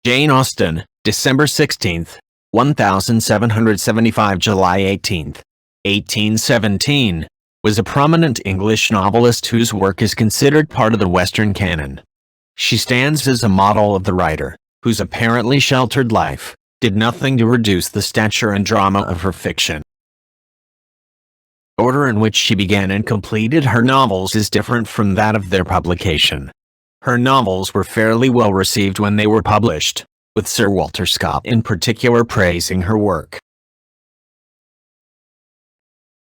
Jane Austen, December 16th, 1775 July 18th, 1817, was a prominent English novelist whose work is considered part of the Western canon. She stands as a model of the writer, whose apparently sheltered life did nothing to reduce the stature and drama of her fiction. The order in which she began and completed her novels is different from that of their publication. Her novels were fairly well received when they were published, with Sir Walter Scott in particular praising her work.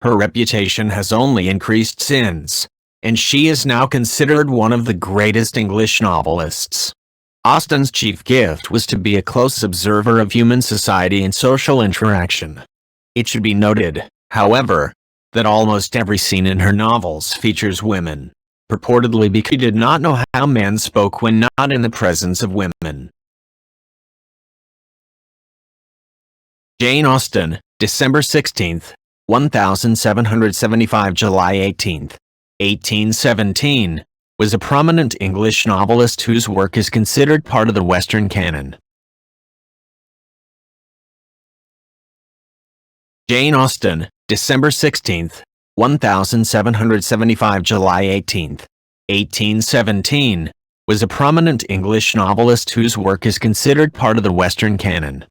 Her reputation has only increased since, and she is now considered one of the greatest English novelists. Austen's chief gift was to be a close observer of human society and social interaction. It should be noted, however, that almost every scene in her novels features women, purportedly because she did not know how men spoke when not in the presence of women. Jane Austen, December 16th, 1775 July 18th, 1817, was a prominent English novelist whose work is considered part of the Western canon. Jane Austen, December 16th, 1775 July 18th, 1817, was a prominent English novelist whose work is considered part of the Western canon.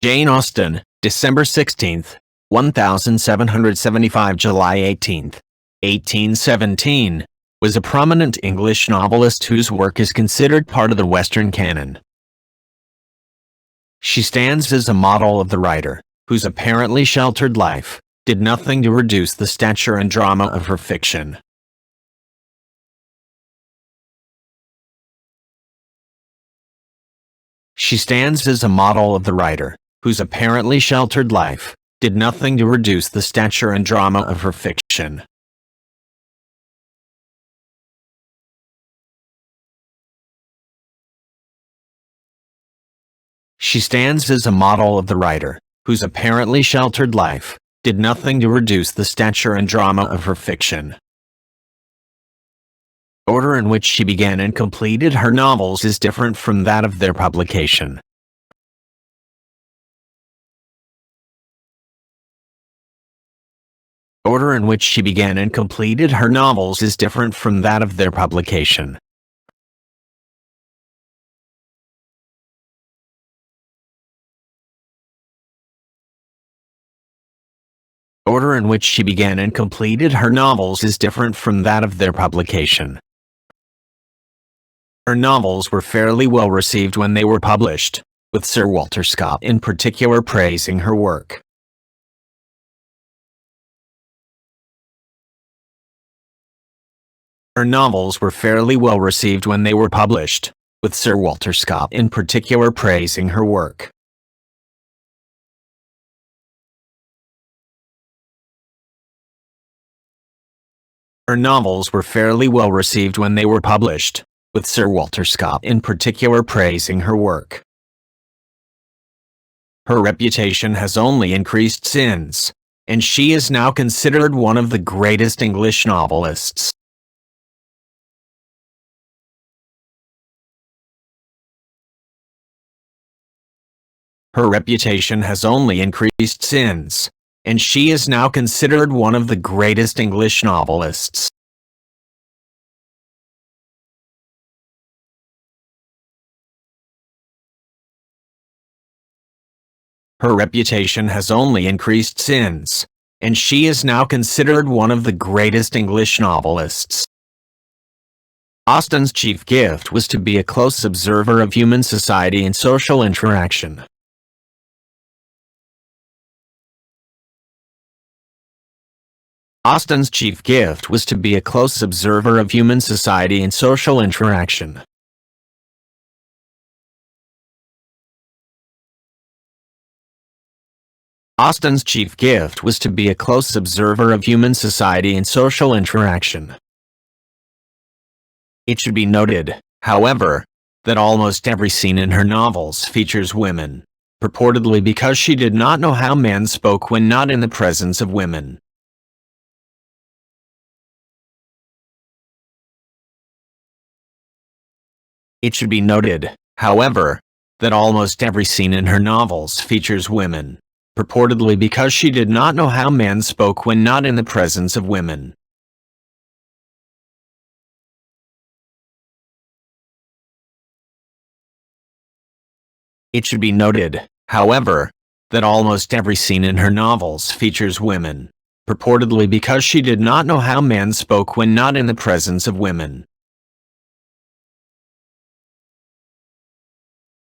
Jane Austen, December 16th, 1775 July 18th, 1817, was a prominent English novelist whose work is considered part of the Western canon. She stands as a model of the writer, whose apparently sheltered life did nothing to reduce the stature and drama of her fiction. She stands as a model of the writer, whose apparently sheltered life did nothing to reduce the stature and drama of her fiction. She stands as a model of the writer, whose apparently sheltered life did nothing to reduce the stature and drama of her fiction. The order in which she began and completed her novels is different from that of their publication. The order in which she began and completed her novels is different from that of their publication. The order in which she began and completed her novels is different from that of their publication. Her novels were fairly well received when they were published, with Sir Walter Scott in particular praising her work. Her novels were fairly well received when they were published, with Sir Walter Scott in particular praising her work. Her novels were fairly well received when they were published, with Sir Walter Scott in particular praising her work. Her reputation has only increased since, and she is now considered one of the greatest English novelists. Her reputation has only increased since, and she is now considered one of the greatest English novelists. Her reputation has only increased since, and she is now considered one of the greatest English novelists. Austen's chief gift was to be a close observer of human society and social interaction. Austen's chief gift was to be a close observer of human society and social interaction. Austen's chief gift was to be a close observer of human society and social interaction. It should be noted, however, that almost every scene in her novels features women, purportedly because she did not know how men spoke when not in the presence of women. It should be noted, however, that almost every scene in her novels features women, purportedly because she did not know how men spoke when not in the presence of women. It should be noted, however, that almost every scene in her novels features women, purportedly because she did not know how men spoke when not in the presence of women.